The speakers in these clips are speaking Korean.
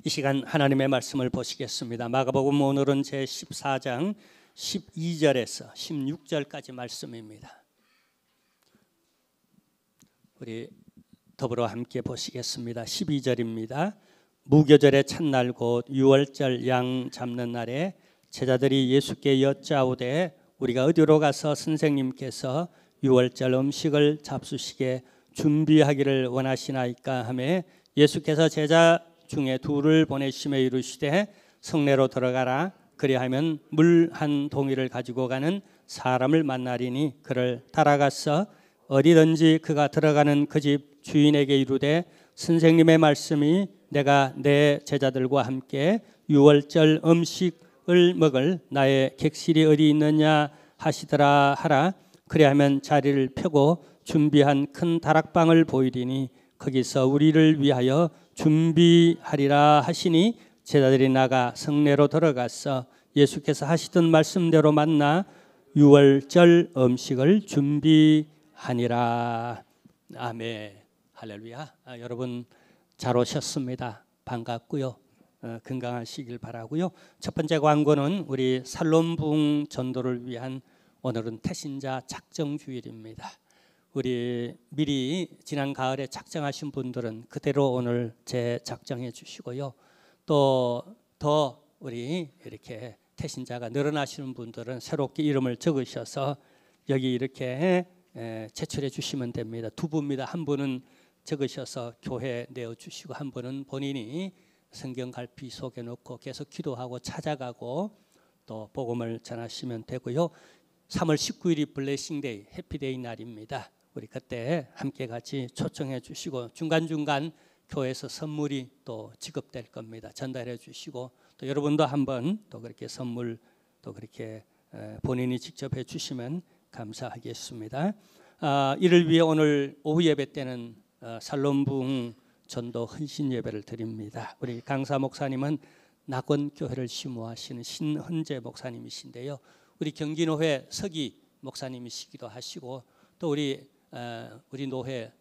이 시간 하나님의 말씀을 보시겠습니다. 마가복음 오늘은 제14장 12절에서 16절까지 말씀입니다. 우리 더불어 함께 보시겠습니다. 12절입니다. 무교절의 첫날 곧 유월절 양 잡는 날에 제자들이 예수께 여짜오되 우리가 어디로 가서 선생님께서 유월절 음식을 잡수시게 준비하기를 원하시나이까 하매 예수께서 제자 중에 둘을 보내시며 이르시되 성내로 들어가라. 그리하면 물 한 동이를 가지고 가는 사람을 만나리니 그를 따라가서 어디든지 그가 들어가는 그 집 주인에게 이르되 선생님의 말씀이 내가 내 제자들과 함께 유월절 음식을 먹을 나의 객실이 어디 있느냐 하시더라 하라. 그리하면 자리를 펴고 준비한 큰 다락방을 보이리니 거기서 우리를 위하여 준비하리라 하시니 제자들이 나가 성내로 들어가서 예수께서 하시던 말씀대로 만나 유월절 음식을 준비하니라. 아멘. 할렐루야. 여러분 잘 오셨습니다. 반갑고요. 건강하시길 바라고요. 첫 번째 광고는 우리 살롬부흥 전도를 위한 오늘은 태신자 작정 주일입니다. 우리 미리 지난 가을에 작정하신 분들은 그대로 오늘 재작정해 주시고요. 또 더 우리 이렇게 태신자가 늘어나시는 분들은 새롭게 이름을 적으셔서 여기 이렇게 제출해 주시면 됩니다. 두 분입니다. 한 분은 적으셔서 교회 내어주시고 한 분은 본인이 성경 갈피 속에 넣고 계속 기도하고 찾아가고 또 복음을 전하시면 되고요. 3월 19일이 블레싱데이 해피데이 날입니다. 우리 그때 함께 같이 초청해 주시고 중간중간 교회에서 선물이 또 지급될 겁니다. 전달해 주시고 또 여러분도 한번 또 그렇게 선물 또 그렇게 본인이 직접 해 주시면 감사하겠습니다. 이를 위해 오늘 오후 예배 때는 살롬부흥 전도 헌신 예배를 드립니다. 우리 강사 목사님은 낙원교회를 심호하시는 신헌재 목사님이신데요. 우리 경기노회 서기 목사님이시기도 하시고 또 우리 노회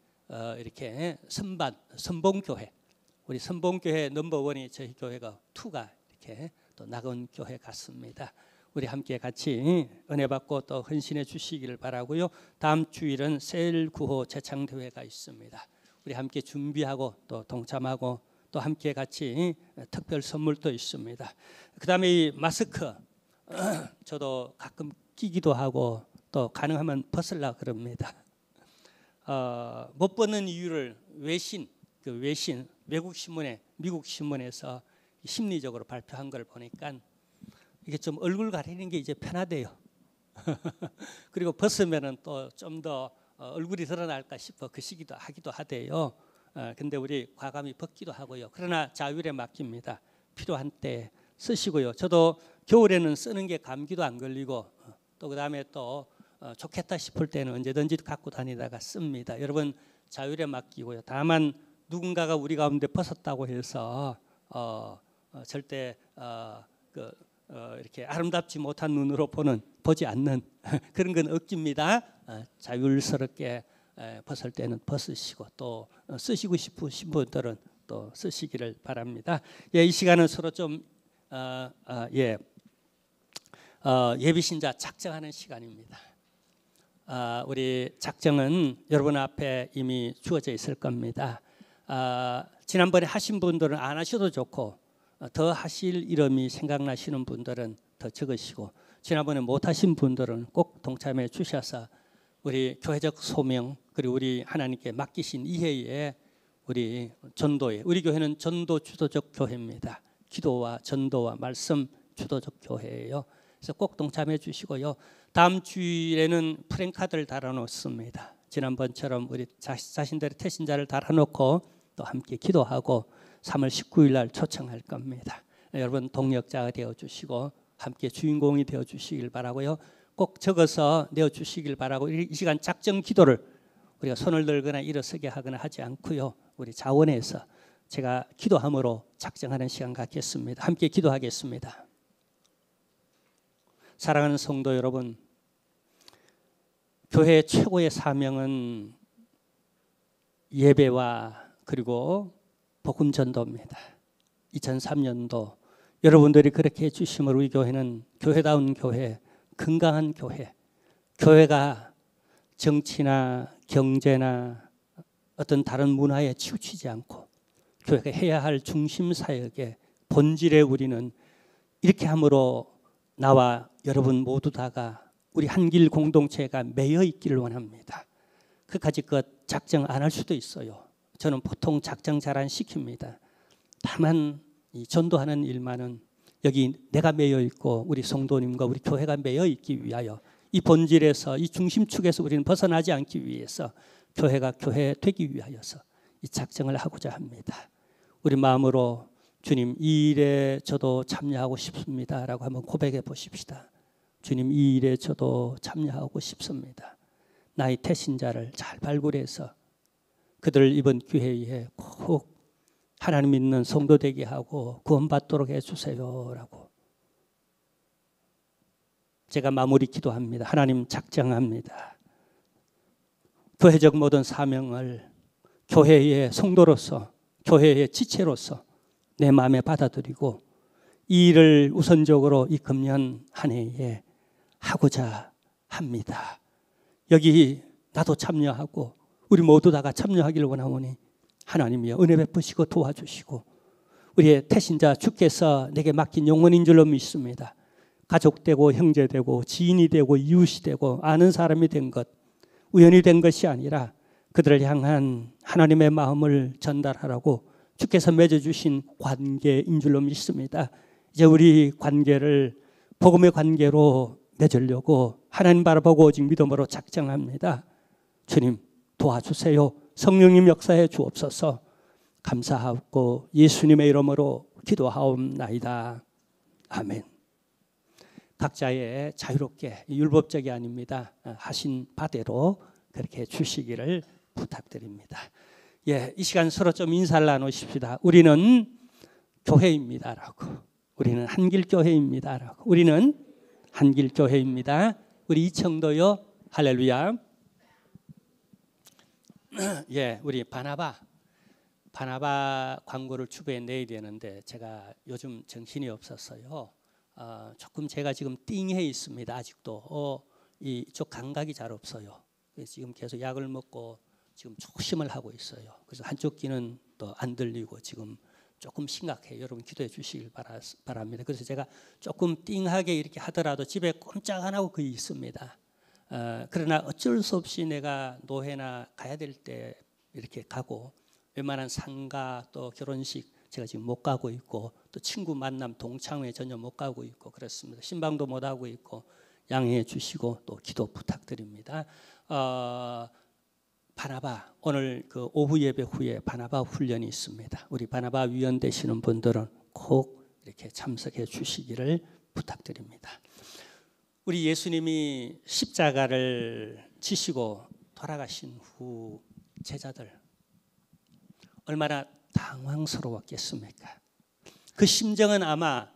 이렇게 선봉교회 우리 선봉교회 넘버원이 저희 교회가 2가 이렇게 또 낙원교회 같습니다. 우리 함께 같이 은혜 받고 또 헌신해 주시기를 바라고요. 다음 주일은 세일 구호 재창대회가 있습니다. 우리 함께 준비하고 또 동참하고 또 함께 같이 특별 선물도 있습니다. 그다음에 이 마스크 저도 가끔 끼기도 하고 또 가능하면 벗으려고 그럽니다. 못 벗는 이유를 외신 외국 신문에 미국 신문에서 심리적으로 발표한 걸 보니까 이게 좀 얼굴 가리는 게 이제 편하대요. 그리고 벗으면은 또 좀 더 얼굴이 드러날까 싶어 그 시기도 하기도 하대요. 근데 우리 과감히 벗기도 하고요. 그러나 자율에 맡깁니다. 필요한 때 쓰시고요. 저도 겨울에는 쓰는 게 감기도 안 걸리고 또 그다음에 또 좋겠다 싶을 때는 언제든지 갖고 다니다가 씁니다. 여러분 자율에 맡기고요. 다만 누군가가 우리 가운데 벗었다고 해서 절대 이렇게 아름답지 못한 눈으로 보지 않는 그런 건 없깁니다. 자율스럽게 벗을 때는 벗으시고 또 쓰시고 싶으신 분들은 또 쓰시기를 바랍니다. 이 시간은 서로 좀 예비신자 작정하는 시간입니다. 우리 작정은 여러분 앞에 이미 주어져 있을 겁니다. 지난번에 하신 분들은 안 하셔도 좋고 더 하실 이름이 생각나시는 분들은 더 적으시고 지난번에 못 하신 분들은 꼭 동참해 주셔서 우리 교회적 소명 그리고 우리 하나님께 맡기신 이해에 우리 전도에 우리 교회는 전도 주도적 교회입니다. 기도와 전도와 말씀 주도적 교회예요. 그래서 꼭 동참해 주시고요. 다음 주일에는 프랭카드를 달아놓습니다. 지난번처럼 우리 자신들의 태신자를 달아놓고 또 함께 기도하고 3월 19일 날 초청할 겁니다. 여러분 동력자가 되어주시고 함께 주인공이 되어주시길 바라고요. 꼭 적어서 내어주시길 바라고 이 시간 작정 기도를 우리가 손을 들거나 일어서게 하거나 하지 않고요. 우리 자원에서 제가 기도함으로 작정하는 시간 갖겠습니다. 함께 기도하겠습니다. 사랑하는 성도 여러분, 교회의 최고의 사명은 예배와 그리고 복음 전도입니다. 2003년도 여러분들이 그렇게 해주심으로 우리 교회는 교회다운 교회, 건강한 교회, 교회가 정치나 경제나 어떤 다른 문화에 치우치지 않고 교회가 해야 할 중심 사역의 본질에 우리는 이렇게 함으로 나와 여러분 모두 다가 우리 한길 공동체가 매여 있기를 원합니다. 그까지 작정 안 할 수도 있어요. 저는 보통 작정 잘 안 시킵니다. 다만 이 전도하는 일만은 여기 내가 매여 있고 우리 성도님과 우리 교회가 매여 있기 위하여 이 본질에서 이 중심축에서 우리는 벗어나지 않기 위해서 교회가 교회 되기 위하여서 이 작정을 하고자 합니다. 우리 마음으로 주님 이 일에 저도 참여하고 싶습니다 라고 한번 고백해 보십시다. 주님 이 일에 저도 참여하고 싶습니다. 나의 태신자를 잘 발굴해서 그들을 이번 기회에 꼭 하나님 믿는 성도 되게 하고 구원받도록 해주세요 라고 제가 마무리 기도합니다. 하나님 작정합니다. 교회적 모든 사명을 교회의 성도로서 교회의 지체로서 내 마음에 받아들이고 이 일을 우선적으로 이 금년 한 해에 하고자 합니다. 여기 나도 참여하고 우리 모두 다가 참여하기를 원하오니 하나님이 은혜 베푸시고 도와주시고 우리의 태신자 주께서 내게 맡긴 영혼인 줄로 믿습니다. 가족 되고 형제 되고 지인이 되고 이웃이 되고 아는 사람이 된 것 우연히 된 것이 아니라 그들을 향한 하나님의 마음을 전달하라고 주께서 맺어주신 관계인 줄로 믿습니다. 이제 우리 관계를 복음의 관계로 맺으려고 하나님 바라보고 오직 믿음으로 작정합니다. 주님 도와주세요. 성령님 역사해 주옵소서. 감사하고 예수님의 이름으로 기도하옵나이다. 아멘. 각자의 자유롭게 율법적이 아닙니다. 하신 바대로 그렇게 주시기를 부탁드립니다. 예, 이 시간 서로 좀 인사를 나누십시다. 우리는 교회입니다라고. 우리는 한길교회입니다라고. 우리는 한길교회입니다. 우리 이청도요. 할렐루야. 예, 우리 바나바 광고를 추후에 내야 되는데 제가 요즘 정신이 없었어요. 조금 제가 지금 띵해 있습니다. 아직도 이쪽 감각이 잘 없어요. 그래서 지금 계속 약을 먹고 지금 조심을 하고 있어요. 그래서 한쪽 귀는 또 안 들리고 지금 조금 심각해요. 여러분 기도해 주시길 바랍니다. 그래서 제가 조금 띵하게 이렇게 하더라도 집에 꼼짝 안 하고 거의 있습니다. 그러나 어쩔 수 없이 내가 노회나 가야 될 때 이렇게 가고 웬만한 상가 또 결혼식 제가 지금 못 가고 있고 또 친구 만남 동창회 전혀 못 가고 있고 그렇습니다. 신방도 못 하고 있고 양해해 주시고 또 기도 부탁드립니다. 바나바 오늘 그 오후 예배 후에 바나바 훈련이 있습니다. 우리 바나바 위원 되시는 분들은 꼭 이렇게 참석해 주시기를 부탁드립니다. 우리 예수님이 십자가를 지시고 돌아가신 후 제자들 얼마나 당황스러웠겠습니까? 그 심정은 아마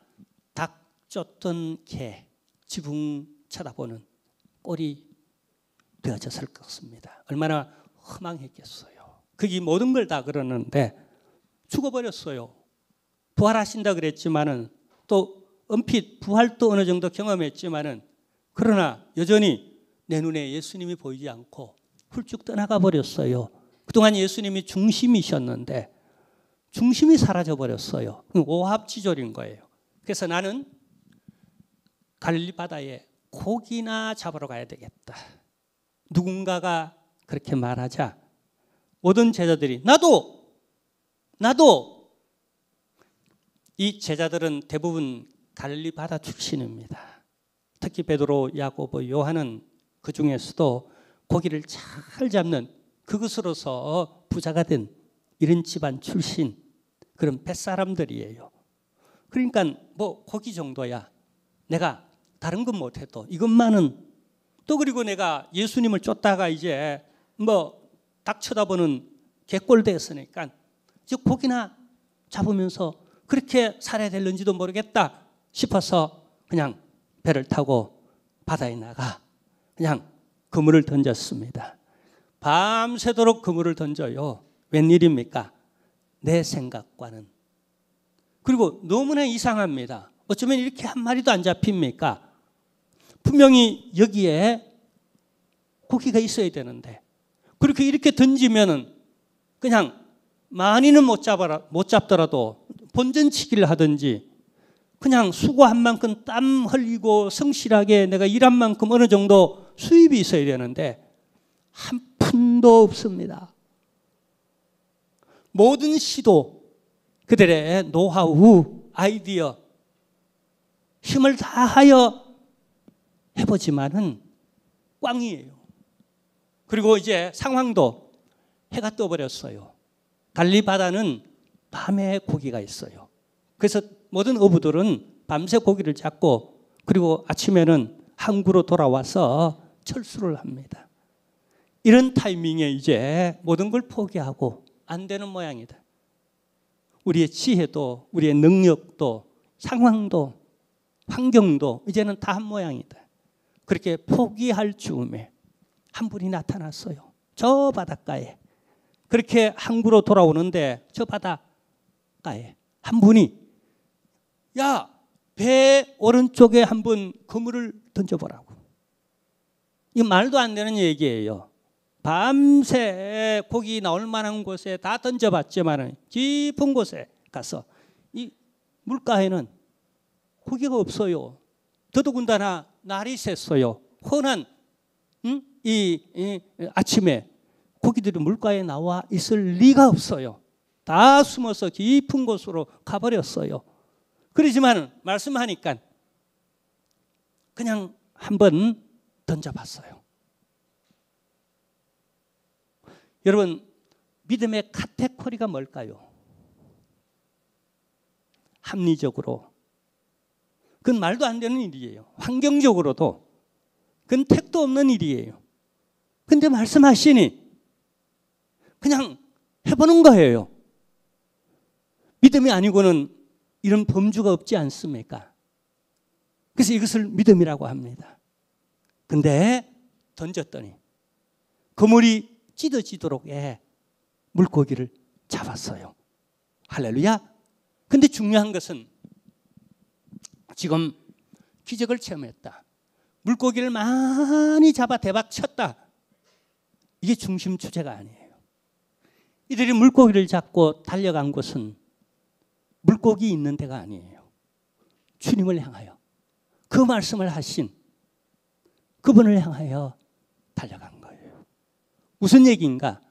닭 쫓던 개 지붕 쳐다보는 꼴이 되어졌을 것 같습니다. 얼마나 허망했겠어요. 그게 모든 걸 다 그러는데 죽어버렸어요. 부활하신다 그랬지만은 또 은핏 부활도 어느 정도 경험했지만은 그러나 여전히 내 눈에 예수님이 보이지 않고 훌쩍 떠나가 버렸어요. 그동안 예수님이 중심이셨는데 중심이 사라져 버렸어요. 오합지졸인 거예요. 그래서 나는 갈릴리 바다에 고기나 잡으러 가야 되겠다. 누군가가 그렇게 말하자 모든 제자들이 나도 이 제자들은 대부분 갈릴리 바다 출신입니다. 특히 베드로, 야고보, 요한은 그 중에서도 고기를 잘 잡는 그것으로서 부자가 된 이런 집안 출신 그런 뱃사람들이에요. 그러니까 뭐 고기 정도야 내가 다른 건 못해도 이것만은 또 그리고 내가 예수님을 쫓다가 이제 뭐 닭 쳐다보는 개꼴 됐으니까 이제 고기나 잡으면서 그렇게 살아야 될는지도 모르겠다 싶어서 그냥 배를 타고 바다에 나가 그냥 그물을 던졌습니다. 밤새도록 그물을 던져요. 웬일입니까? 내 생각과는 그리고 너무나 이상합니다. 어쩌면 이렇게 한 마리도 안 잡힙니까? 분명히 여기에 고기가 있어야 되는데 그렇게 이렇게 던지면은 그냥 많이는 못 잡더라도 본전치기를 하든지 그냥 수고한 만큼 땀 흘리고 성실하게 내가 일한 만큼 어느 정도 수입이 있어야 되는데 한 푼도 없습니다. 모든 시도 그들의 노하우, 아이디어, 힘을 다하여 해보지만은 꽝이에요. 그리고 이제 상황도 해가 떠버렸어요. 갈리 바다는 밤에 고기가 있어요. 그래서 모든 어부들은 밤새 고기를 잡고 그리고 아침에는 항구로 돌아와서 철수를 합니다. 이런 타이밍에 이제 모든 걸 포기하고 안 되는 모양이다. 우리의 지혜도 우리의 능력도 상황도 환경도 이제는 다 한 모양이다. 그렇게 포기할 즈음에 한 분이 나타났어요. 저 바닷가에. 그렇게 항구로 돌아오는데 저 바닷가에 한 분이 야, 배 오른쪽에 한번 그물을 던져보라고. 이거 말도 안 되는 얘기예요. 밤새 고기 나올 만한 곳에 다 던져봤지만 깊은 곳에 가서 이 물가에는 고기가 없어요. 더더군다나 날이 샜어요. 훤한 이 아침에 고기들이 물가에 나와 있을 리가 없어요. 다 숨어서 깊은 곳으로 가버렸어요. 그러지만 말씀하니까 그냥 한번 던져봤어요. 여러분, 믿음의 카테고리가 뭘까요? 합리적으로 그건 말도 안 되는 일이에요. 환경적으로도 그건 택도 없는 일이에요. 근데 말씀하시니 그냥 해보는 거예요. 믿음이 아니고는 이런 범주가 없지 않습니까? 그래서 이것을 믿음이라고 합니다. 근데 던졌더니 그물이 찢어지도록 물고기를 잡았어요. 할렐루야. 근데 중요한 것은 지금 기적을 체험했다. 물고기를 많이 잡아 대박 쳤다. 이게 중심 주제가 아니에요. 이들이 물고기를 잡고 달려간 곳은 물고기 있는 데가 아니에요. 주님을 향하여 그 말씀을 하신 그분을 향하여 달려간 거예요. 무슨 얘기인가?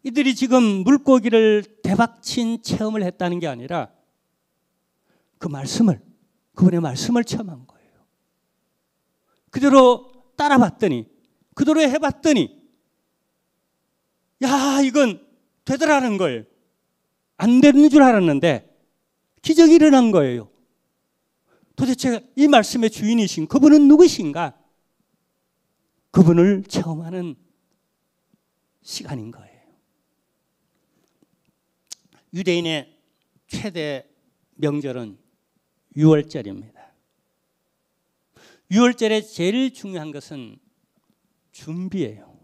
이들이 지금 물고기를 대박친 체험을 했다는 게 아니라 그 말씀을, 그분의 말씀을 체험한 거예요. 그대로 따라봤더니, 그대로 해봤더니 야, 이건 되더라는 거예요. 안 되는 줄 알았는데 기적이 일어난 거예요. 도대체 이 말씀의 주인이신 그분은 누구신가? 그분을 체험하는 시간인 거예요. 유대인의 최대 명절은 유월절입니다. 유월절에 제일 중요한 것은 준비예요.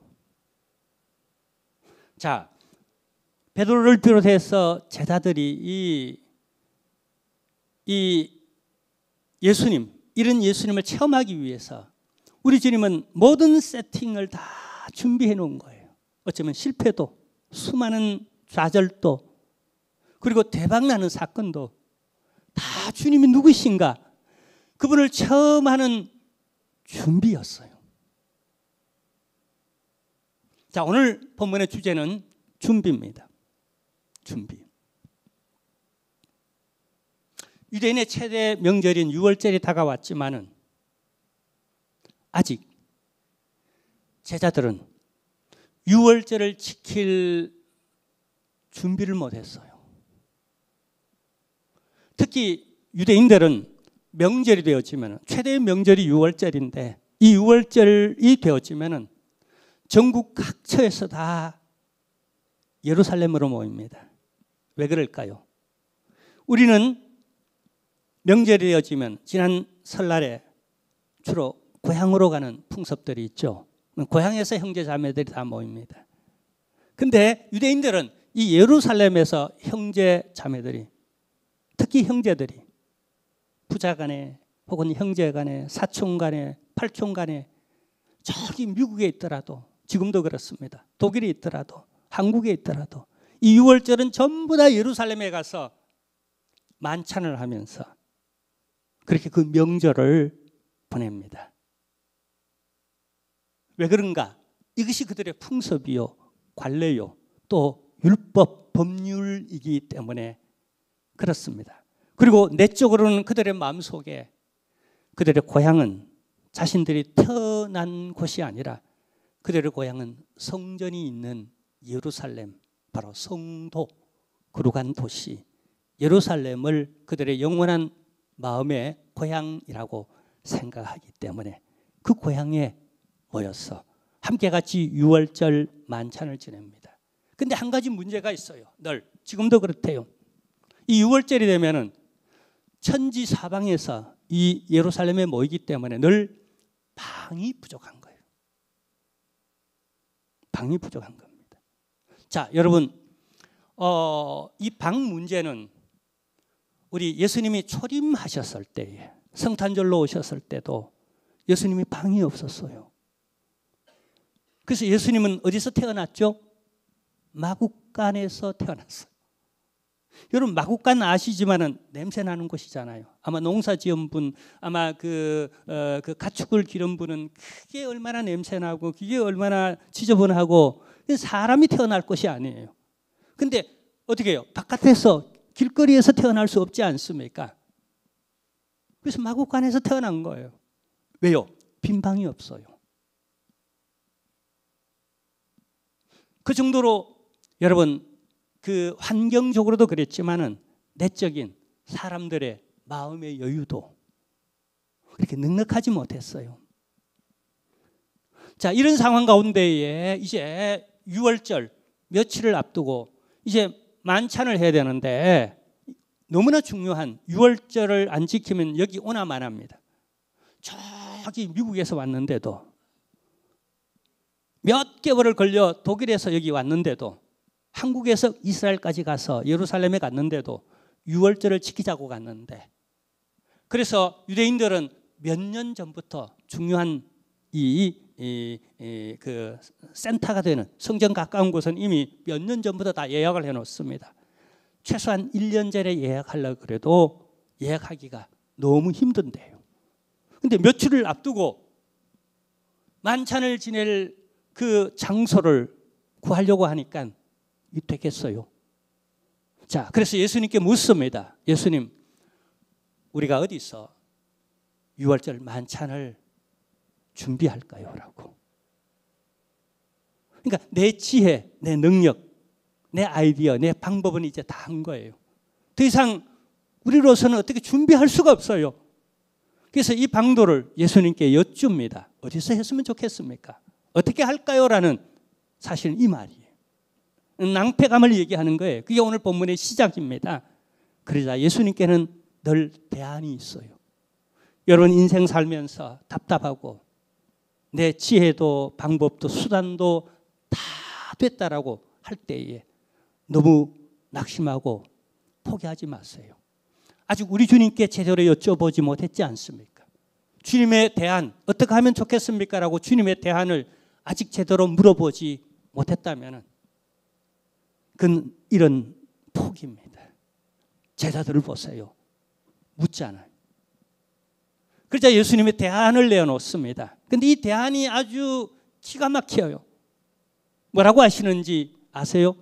자, 베드로를 비롯해서 제자들이 이 예수님, 이런 예수님을 체험하기 위해서 우리 주님은 모든 세팅을 다 준비해 놓은 거예요. 어쩌면 실패도, 수많은 좌절도, 그리고 대박나는 사건도 다 주님이 누구신가? 그분을 체험하는 준비였어요. 자, 오늘 본문의 주제는 준비입니다. 준비. 유대인의 최대 명절인 유월절이 다가왔지만은 아직 제자들은 유월절을 지킬 준비를 못했어요. 특히 유대인들은 명절이 되었지만 최대의 명절이 유월절인데 이 유월절이 되었지만은 전국 각처에서 다 예루살렘으로 모입니다. 왜 그럴까요? 우리는 명절이 되어지면 지난 설날에 주로 고향으로 가는 풍습들이 있죠. 고향에서 형제 자매들이 다 모입니다. 근데 유대인들은 이 예루살렘에서 형제 자매들이 특히 형제들이 부자간에 혹은 형제간에 사촌간에 팔촌간에 저기 미국에 있더라도 지금도 그렇습니다. 독일에 있더라도 한국에 있더라도 이 유월절은 전부 다 예루살렘에 가서 만찬을 하면서 그렇게 그 명절을 보냅니다. 왜 그런가? 이것이 그들의 풍습이요, 관례요, 또 율법, 법률이기 때문에 그렇습니다. 그리고 내적으로는 그들의 마음속에 그들의 고향은 자신들이 태어난 곳이 아니라 그들의 고향은 성전이 있는 예루살렘, 바로 성도, 거룩한 도시 예루살렘을 그들의 영원한 마음의 고향이라고 생각하기 때문에 그 고향에 모여서 함께 같이 유월절 만찬을 지냅니다. 근데 한 가지 문제가 있어요. 늘 지금도 그렇대요. 이 유월절이 되면은 천지 사방에서 이 예루살렘에 모이기 때문에 늘 방이 부족한 거예요. 방이 부족한 겁니다. 자, 여러분, 이 방 문제는 우리 예수님이 초림하셨을 때에 성탄절로 오셨을 때도 예수님이 방이 없었어요. 그래서 예수님은 어디서 태어났죠? 마구간에서 태어났어요. 여러분 마구간 아시지만은 냄새 나는 곳이잖아요. 아마 농사 지은 분, 아마 그 가축을 기른 분은 그게 얼마나 냄새 나고 그게 얼마나 지저분하고 사람이 태어날 곳이 아니에요. 근데 어떻게 해요? 바깥에서 길거리에서 태어날 수 없지 않습니까? 그래서 마구간에서 태어난 거예요. 왜요? 빈 방이 없어요. 그 정도로 여러분 그 환경적으로도 그랬지만은 내적인 사람들의 마음의 여유도 그렇게 넉넉하지 못했어요. 자, 이런 상황 가운데에 이제 유월절 며칠을 앞두고 이제 만찬을 해야 되는데 너무나 중요한 유월절을 안 지키면 여기 오나만 합니다. 저기 미국에서 왔는데도 몇 개월을 걸려 독일에서 여기 왔는데도 한국에서 이스라엘까지 가서 예루살렘에 갔는데도 유월절을 지키자고 갔는데 그래서 유대인들은 몇 년 전부터 중요한 그 센터가 되는 성전 가까운 곳은 이미 몇 년 전부터 다 예약을 해놓습니다. 최소한 1년 전에 예약하려고 그래도 예약하기가 너무 힘든데요. 근데 며칠을 앞두고 만찬을 지낼 그 장소를 구하려고 하니까 되겠어요. 자, 그래서 예수님께 묻습니다. 예수님, 우리가 어디서 유월절 만찬을 준비할까요? 라고. 그러니까 내 지혜, 내 능력, 내 아이디어, 내 방법은 이제 다 한 거예요. 더 이상 우리로서는 어떻게 준비할 수가 없어요. 그래서 이 방도를 예수님께 여쭙니다. 어디서 했으면 좋겠습니까? 어떻게 할까요? 라는 사실은 이 말이에요. 낭패감을 얘기하는 거예요. 그게 오늘 본문의 시작입니다. 그러자 예수님께는 늘 대안이 있어요. 여러분 인생 살면서 답답하고 내 지혜도 방법도 수단도 다 됐다라고 할 때에 너무 낙심하고 포기하지 마세요. 아직 우리 주님께 제대로 여쭤보지 못했지 않습니까? 주님의 대안 어떻게 하면 좋겠습니까? 라고 주님의 대안을 아직 제대로 물어보지 못했다면 그건 이런 포기입니다. 제자들을 보세요. 묻잖아요. 그러자 예수님의 대안을 내어놓습니다. 그런데 이 대안이 아주 기가 막혀요. 뭐라고 하시는지 아세요?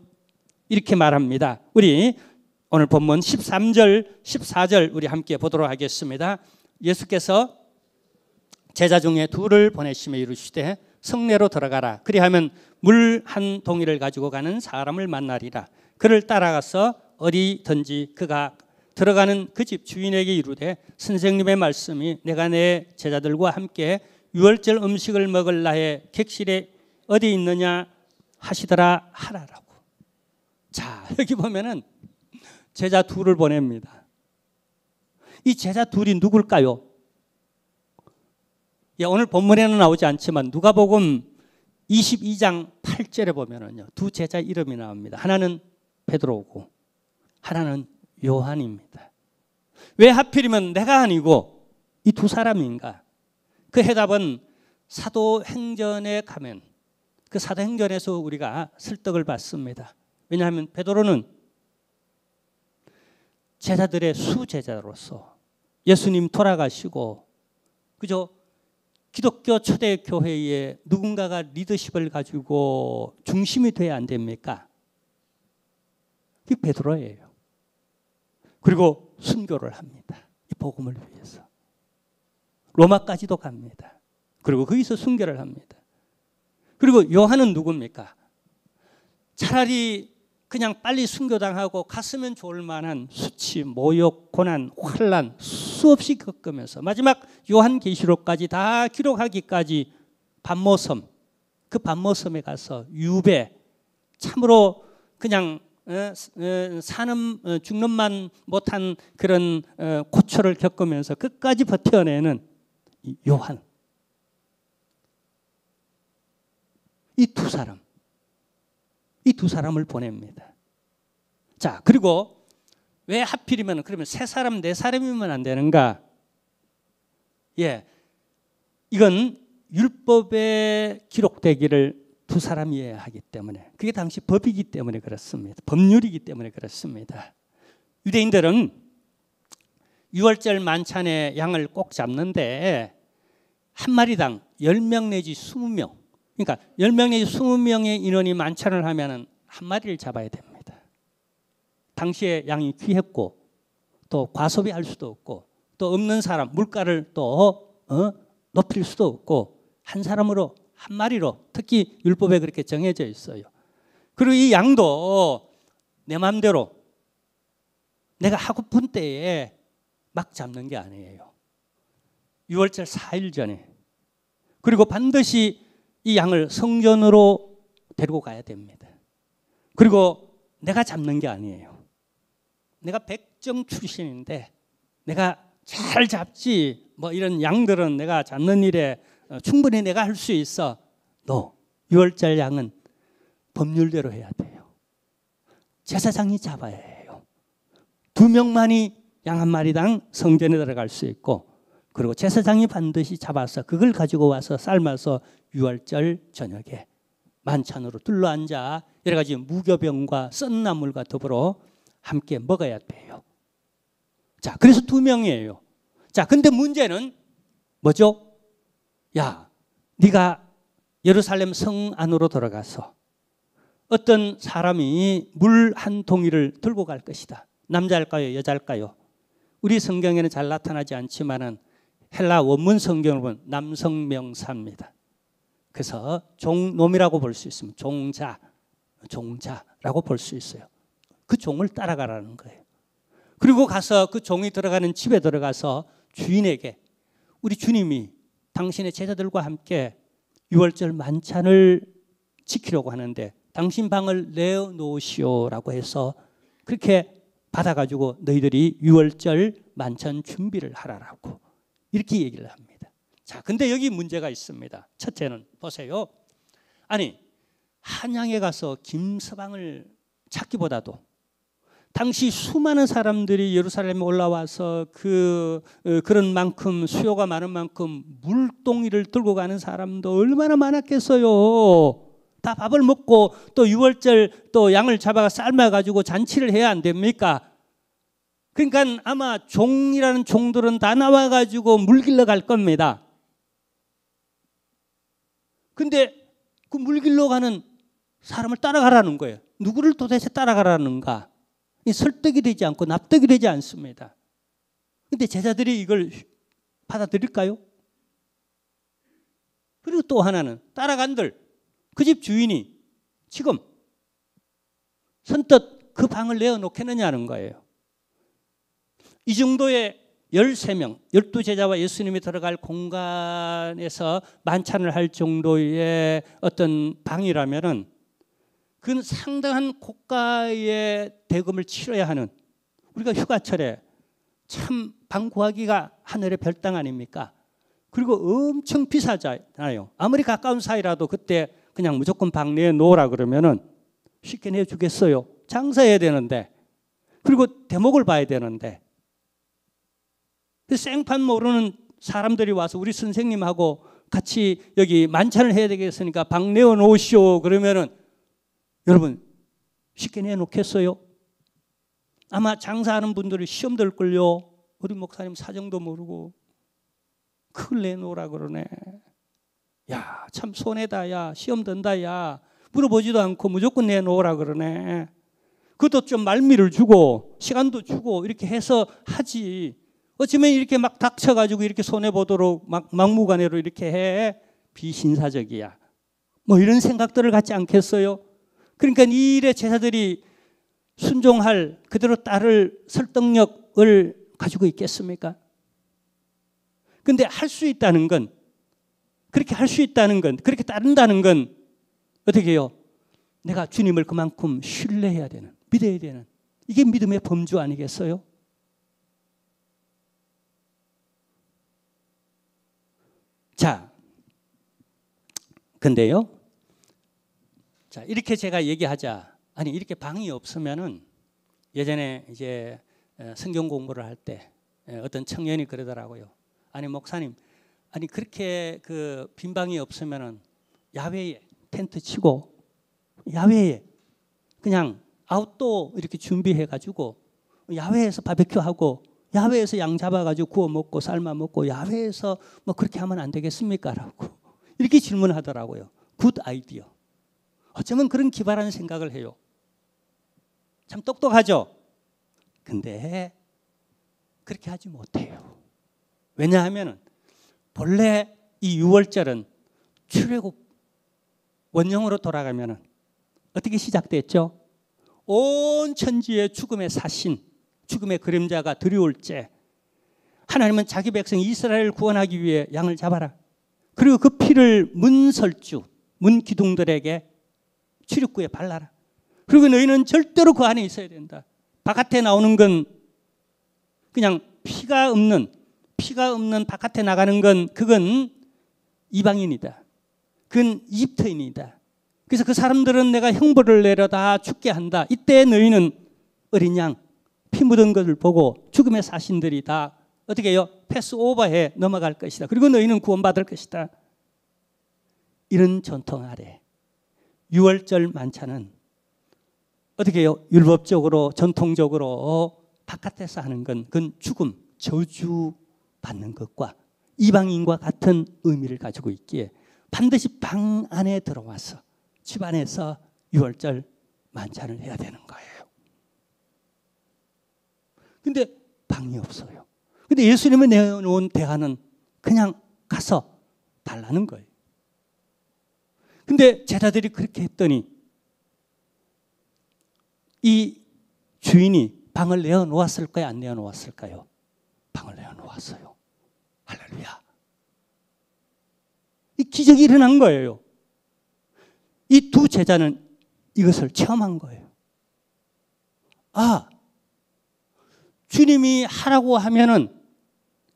이렇게 말합니다. 우리 오늘 본문 13절, 14절 우리 함께 보도록 하겠습니다. 예수께서 제자 중에 둘을 보내시며 이르시되 성내로 들어가라. 그리하면 물 한 동이를 가지고 가는 사람을 만나리라. 그를 따라가서 어디든지 그가 들어가는 그 집 주인에게 이르되 선생님의 말씀이 내가 내 제자들과 함께 유월절 음식을 먹을 나의 객실에 어디 있느냐 하시더라 하라라고. 자, 여기 보면은 제자 둘을 보냅니다. 이 제자 둘이 누굴까요? 오늘 본문에는 나오지 않지만 누가복음 22장 8절에 보면은요, 두 제자 이름이 나옵니다. 하나는 베드로고 하나는 요한입니다. 왜 하필이면 내가 아니고 이 두 사람인가? 그 해답은 사도행전에 가면 그 사도행전에서 우리가 설득을 받습니다. 왜냐하면 베드로는 제자들의 수제자로서 예수님 돌아가시고 그저 기독교 초대 교회에 누군가가 리더십을 가지고 중심이 돼야 안 됩니까? 그게 베드로예요. 그리고 순교를 합니다. 이 복음을 위해서. 로마까지도 갑니다. 그리고 거기서 순교를 합니다. 그리고 요한은 누굽니까? 차라리 그냥 빨리 순교당하고 갔으면 좋을 만한 수치, 모욕, 고난, 환난 수없이 겪으면서 마지막 요한계시록까지 다 기록하기까지 반모섬, 그 반모섬에 가서 유배, 참으로 그냥 죽는만 못한 그런 고초를 겪으면서 끝까지 버텨내는 요한. 이 두 사람을 보냅니다. 자, 그리고 왜 하필이면 그러면 세 사람, 네 사람이면 안 되는가? 예, 이건 율법에 기록되기를 두 사람이어야 하기 때문에, 그게 당시 법이기 때문에 그렇습니다. 법률이기 때문에 그렇습니다. 유대인들은 유월절 만찬에 양을 꼭 잡는데 한 마리당 10명 내지 20명, 그러니까 10명 내지 20명의 인원이 만찬을 하면 한 마리를 잡아야 됩니다. 당시에 양이 귀했고 또 과소비할 수도 없고 또 없는 사람 물가를 또 높일 수도 없고 한 사람으로 한 마리로, 특히 율법에 그렇게 정해져 있어요. 그리고 이 양도 내 마음대로 내가 하고픈 때에 막 잡는 게 아니에요. 6월절 4일 전에. 그리고 반드시 이 양을 성전으로 데리고 가야 됩니다. 그리고 내가 잡는 게 아니에요. 내가 백정 출신인데 내가 잘 잡지, 뭐 이런 양들은 내가 잡는 일에 충분히 내가 할 수 있어. 너 6월절 양은 법률대로 해야 돼요. 제사장이 잡아야 해요. 2명만이 양 한 마리당 성전에 들어갈 수 있고, 그리고 제사장이 반드시 잡아서 그걸 가지고 와서 삶아서 6월절 저녁에 만찬으로 둘러앉아 여러 가지 무교병과 썬 나물과 더불어 함께 먹어야 돼요. 자, 그래서 2명이에요. 자, 근데 문제는 뭐죠? 야, 네가 예루살렘 성 안으로 들어가서 어떤 사람이 물 한 동이를 들고 갈 것이다. 남자일까요? 여자일까요? 우리 성경에는 잘 나타나지 않지만은 헬라 원문 성경을 보면 남성 명사입니다. 그래서 종놈이라고 볼 수 있습니다. 종자라고 볼 수 있어요. 그 종을 따라가라는 거예요. 그리고 가서 그 종이 들어가는 집에 들어가서 주인에게, 우리 주님이 당신의 제자들과 함께 6월절 만찬을 지키려고 하는데 당신 방을 내어놓으시오라고 해서 그렇게 받아가지고 너희들이 6월절 만찬 준비를 하라라고 이렇게 얘기를 합니다. 자, 근데 여기 문제가 있습니다. 첫째는 보세요. 아니, 한양에 가서 김서방을 찾기보다도 당시 수많은 사람들이 예루살렘에 올라와서 그런 만큼 수요가 많은 만큼 물동이를 들고 가는 사람도 얼마나 많았겠어요. 다 밥을 먹고 또 6월절 또 양을 잡아가 삶아가지고 잔치를 해야 안 됩니까? 그러니까 아마 종이라는 종들은 다 나와가지고 물 길러 갈 겁니다. 근데 그 물 길러 가는 사람을 따라가라는 거예요. 누구를 도대체 따라가라는가? 설득이 되지 않고 납득이 되지 않습니다. 근데 제자들이 이걸 받아들일까요? 그리고 또 하나는 따라간들, 그 집 주인이 지금 선뜻 그 방을 내어놓겠느냐는 거예요. 이 정도의 13명, 12제자와 예수님이 들어갈 공간에서 만찬을 할 정도의 어떤 방이라면은 그건 상당한 고가의 대금을 치러야 하는, 우리가 휴가철에 참 방 구하기가 하늘의 별당 아닙니까? 그리고 엄청 비싸잖아요. 아무리 가까운 사이라도 그때 그냥 무조건 방 내에 놓으라 그러면은 쉽게 내주겠어요. 장사해야 되는데, 그리고 대목을 봐야 되는데, 그 생판 모르는 사람들이 와서 우리 선생님하고 같이 여기 만찬을 해야 되겠으니까 방 내어놓으시오. 그러면은 여러분 쉽게 내놓겠어요? 아마 장사하는 분들이 시험 들걸요. 우리 목사님 사정도 모르고 그걸 내놓으라 그러네. 야, 참 손해다. 야, 시험 든다. 야, 물어보지도 않고 무조건 내놓으라 그러네. 그것도 좀 말미를 주고 시간도 주고 이렇게 해서 하지. 어쩌면 이렇게 막 닥쳐가지고 이렇게 손해보도록 막무가내로 이렇게 해. 비신사적이야. 뭐 이런 생각들을 갖지 않겠어요? 그러니까 이 일에 제자들이 순종할 그대로 따를 설득력을 가지고 있겠습니까? 근데 할 수 있다는 건, 그렇게 할 수 있다는 건, 그렇게 따른다는 건 어떻게 해요? 내가 주님을 그만큼 신뢰해야 되는, 믿어야 되는, 이게 믿음의 범주 아니겠어요? 자, 근데요, 자, 이렇게 제가 얘기하자. 아니, 이렇게 방이 없으면은 예전에 이제 성경 공부를 할 때 어떤 청년이 그러더라고요. 아니, 목사님, 아니, 그렇게 그 빈 방이 없으면은 야외에 텐트 치고 야외에 그냥 아웃도어 이렇게 준비해 가지고 야외에서 바베큐 하고 야외에서 양 잡아 가지고 구워 먹고 삶아 먹고 야외에서 뭐 그렇게 하면 안 되겠습니까? 라고 이렇게 질문하더라고요. 굿 아이디어. 어쩌면 그런 기발한 생각을 해요. 참 똑똑하죠? 근데 그렇게 하지 못해요. 왜냐하면 본래 이 6월절은 출애굽 원형으로 돌아가면 어떻게 시작됐죠? 온 천지의 죽음의 사신, 죽음의 그림자가 두려울 때 하나님은 자기 백성 이스라엘을 구원하기 위해 양을 잡아라. 그리고 그 피를 문설주, 문 기둥들에게 출입구에 발라라. 그리고 너희는 절대로 그 안에 있어야 된다. 바깥에 나오는 건 그냥 피가 없는 바깥에 나가는 건 그건 이방인이다. 그건 이집트인이다. 그래서 그 사람들은 내가 형벌을 내려 다 죽게 한다. 이때 너희는 어린 양, 피 묻은 것을 보고 죽음의 사신들이 다 어떻게 해요? 패스오버해 넘어갈 것이다. 그리고 너희는 구원받을 것이다. 이런 전통 아래 6월절 만찬은 어떻게 해요? 율법적으로 전통적으로 바깥에서 하는 건 그건 죽음, 저주 받는 것과 이방인과 같은 의미를 가지고 있기에 반드시 방 안에 들어와서 집 안에서 6월절 만찬을 해야 되는 거예요. 근데 방이 없어요. 근데 예수님이 내놓은 대안은 그냥 가서 달라는 거예요. 근데 제자들이 그렇게 했더니 이 주인이 방을 내어놓았을까요? 안 내어놓았을까요? 방을 내어놓았어요. 할렐루야. 이 기적이 일어난 거예요. 이 두 제자는 이것을 체험한 거예요. 아, 주님이 하라고 하면은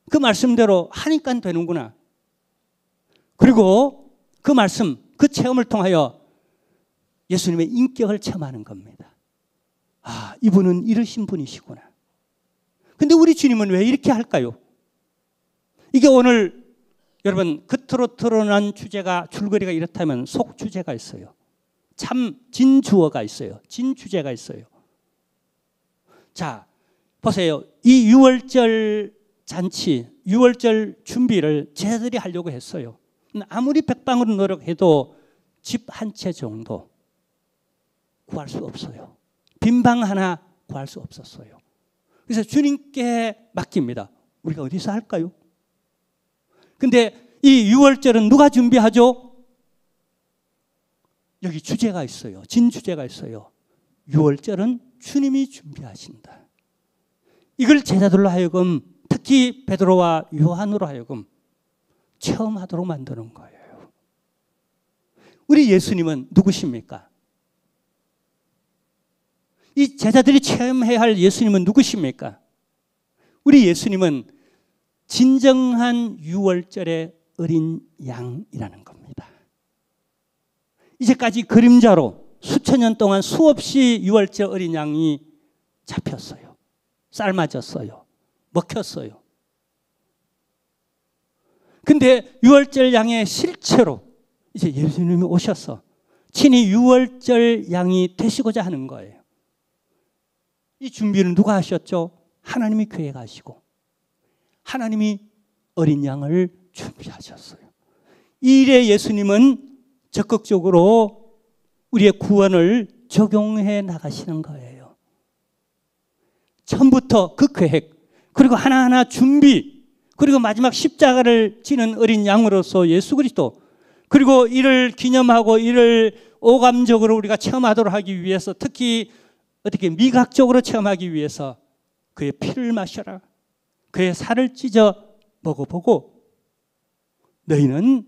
그 말씀대로 하니까 되는구나. 그리고 그 말씀, 그 체험을 통하여 예수님의 인격을 체험하는 겁니다. 아, 이분은 이러신 분이시구나. 근데 우리 주님은 왜 이렇게 할까요? 이게 오늘 여러분 겉으로 드러난 주제가 줄거리가 이렇다면 속 주제가 있어요. 참 진주어가 있어요. 진주제가 있어요. 자, 보세요. 이 6월절 잔치, 6월절 준비를 제자들이 하려고 했어요. 아무리 백방으로 노력해도 집 한 채 정도 구할 수 없어요. 빈 방 하나 구할 수 없었어요. 그래서 주님께 맡깁니다. 우리가 어디서 할까요? 근데 이 6월절은 누가 준비하죠? 여기 주제가 있어요. 진주제가 있어요. 6월절은 주님이 준비하신다. 이걸 제자들로 하여금 특히 베드로와 요한으로 하여금 체험하도록 만드는 거예요. 우리 예수님은 누구십니까? 이 제자들이 체험해야 할 예수님은 누구십니까? 우리 예수님은 진정한 6월절의 어린 양이라는 겁니다. 이제까지 그림자로 수천 년 동안 수없이 6월절 어린 양이 잡혔어요. 삶아졌어요. 먹혔어요. 근데 유월절 양의 실체로 이제 예수님이 오셔서 친히 유월절 양이 되시고자 하는 거예요. 이 준비를 누가 하셨죠? 하나님이 계획하시고 하나님이 어린 양을 준비하셨어요. 이 일에 예수님은 적극적으로 우리의 구원을 적용해 나가시는 거예요. 처음부터 그 계획, 그리고 하나하나 준비, 그리고 마지막 십자가를 지는 어린 양으로서 예수 그리스도, 그리고 이를 기념하고 이를 오감적으로 우리가 체험하도록 하기 위해서, 특히 어떻게 미각적으로 체험하기 위해서 그의 피를 마셔라, 그의 살을 찢어 먹어보고 너희는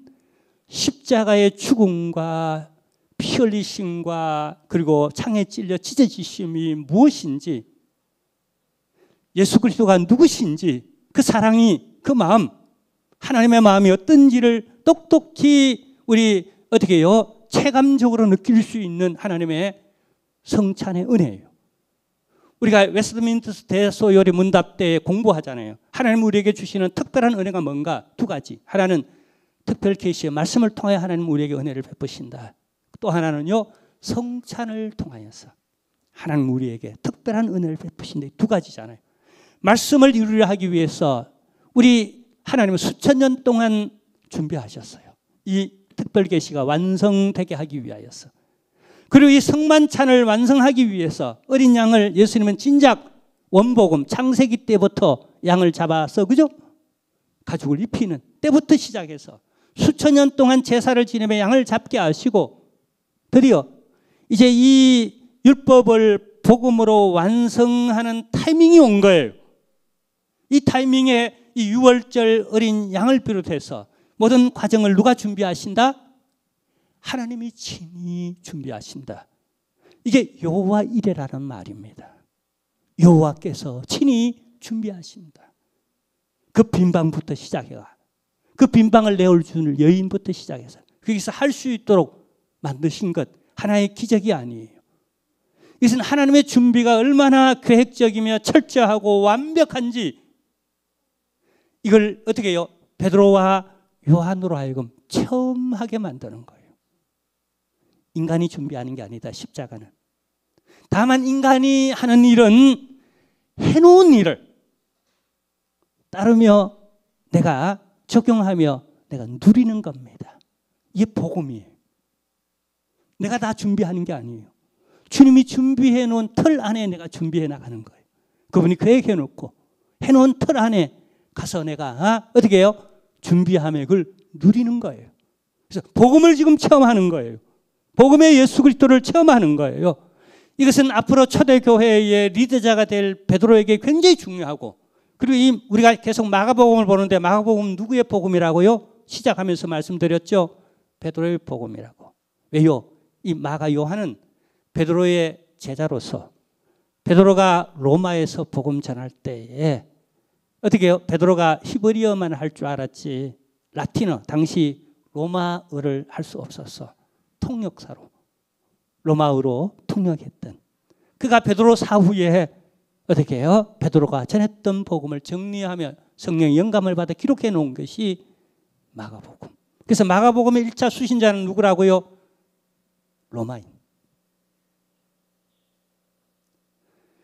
십자가의 죽음과 피 흘리심과 그리고 창에 찔려 찢어지심이 무엇인지, 예수 그리스도가 누구신지, 그 사랑이, 그 마음, 하나님의 마음이 어떤지를 똑똑히 우리 어떻게 해요? 체감적으로 느낄 수 있는 하나님의 성찬의 은혜예요. 우리가 웨스트민스터 대소요리 문답 때 공부하잖아요. 하나님 우리에게 주시는 특별한 은혜가 뭔가? 두 가지. 하나는 특별 계시의 말씀을 통하여 하나님 우리에게 은혜를 베푸신다. 또 하나는요, 성찬을 통하여서 하나님 우리에게 특별한 은혜를 베푸신다. 두 가지잖아요. 말씀을 이루려 하기 위해서 우리 하나님은 수천 년 동안 준비하셨어요. 이 특별 계시가 완성되게 하기 위하여서. 그리고 이 성만찬을 완성하기 위해서 어린 양을 예수님은 진작 원복음 창세기 때부터 양을 잡아서, 그죠? 가죽을 입히는 때부터 시작해서 수천 년 동안 제사를 지내며 양을 잡게 하시고, 드디어 이제 이 율법을 복음으로 완성하는 타이밍이 온 거예요. 이 타이밍에 이 유월절 어린 양을 비롯해서 모든 과정을 누가 준비하신다? 하나님이 친히 준비하신다. 이게 여호와 이레라는 말입니다. 여호와께서 친히 준비하신다. 그 빈방부터 시작해가, 그 빈방을 내어주는 여인부터 시작해서 거기서 할 수 있도록 만드신 것, 하나의 기적이 아니에요. 이것은 하나님의 준비가 얼마나 계획적이며 철저하고 완벽한지, 이걸 어떻게 해요? 베드로와 요한으로 하여금 체험하게 만드는 거예요. 인간이 준비하는 게 아니다, 십자가는. 다만 인간이 하는 일은 해놓은 일을 따르며 내가 적용하며 내가 누리는 겁니다. 이게 복음이에요. 내가 다 준비하는 게 아니에요. 주님이 준비해 놓은 틀 안에 내가 준비해 나가는 거예요. 그분이 계획해 놓고 해놓은 틀 안에 가서 내가 어떻게 해요? 준비하며 그걸 누리는 거예요. 그래서 복음을 지금 체험하는 거예요. 복음의 예수 그리스도를 체험하는 거예요. 이것은 앞으로 초대교회의 리더자가 될 베드로에게 굉장히 중요하고, 그리고 우리가 계속 마가복음을 보는데 마가복음 누구의 복음이라고요? 시작하면서 말씀드렸죠. 베드로의 복음이라고. 왜요? 이 마가 요한은 베드로의 제자로서 베드로가 로마에서 복음 전할 때에 어떻게 해요? 베드로가 히브리어만 할 줄 알았지 라틴어, 당시 로마어를 할 수 없었어. 통역사로 로마어로 통역했던 그가 베드로 사후에 어떻게 해요? 베드로가 전했던 복음을 정리하며 성령의 영감을 받아 기록해 놓은 것이 마가복음. 그래서 마가복음의 1차 수신자는 누구라고요? 로마인.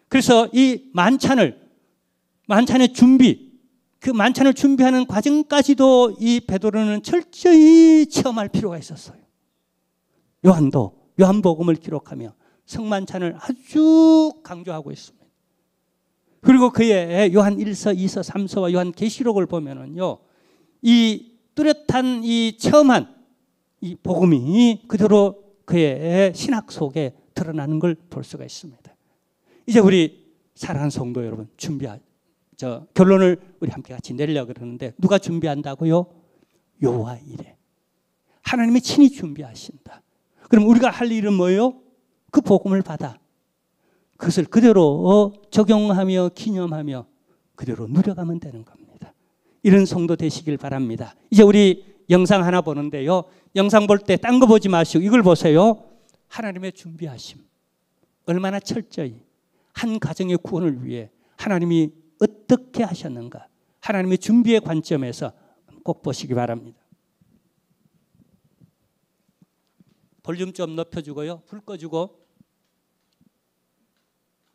그래서 이 만찬의 준비, 그 만찬을 준비하는 과정까지도 이 베드로는 철저히 체험할 필요가 있었어요. 요한도 요한복음을 기록하며 성만찬을 아주 강조하고 있습니다. 그리고 그의 요한 1서, 2서, 3서와 요한 계시록을 보면은요, 이 뚜렷한 이 체험한 이 복음이 그대로 그의 신학 속에 드러나는 걸 볼 수가 있습니다. 이제 우리 사랑하는 성도 여러분, 결론을 우리 함께 같이 내리려고 그러는데, 누가 준비한다고요? 여호와 이레. 하나님이 친히 준비하신다. 그럼 우리가 할 일은 뭐예요? 그 복음을 받아 그것을 그대로 적용하며 기념하며 그대로 누려가면 되는 겁니다. 이런 성도 되시길 바랍니다. 이제 우리 영상 하나 보는데요, 영상 볼 때 딴 거 보지 마시고 이걸 보세요. 하나님의 준비하심, 얼마나 철저히 한 가정의 구원을 위해 하나님이 어떻게 하셨는가, 하나님의 준비의 관점에서 꼭 보시기 바랍니다. 볼륨 좀 높여주고요. 불 꺼주고.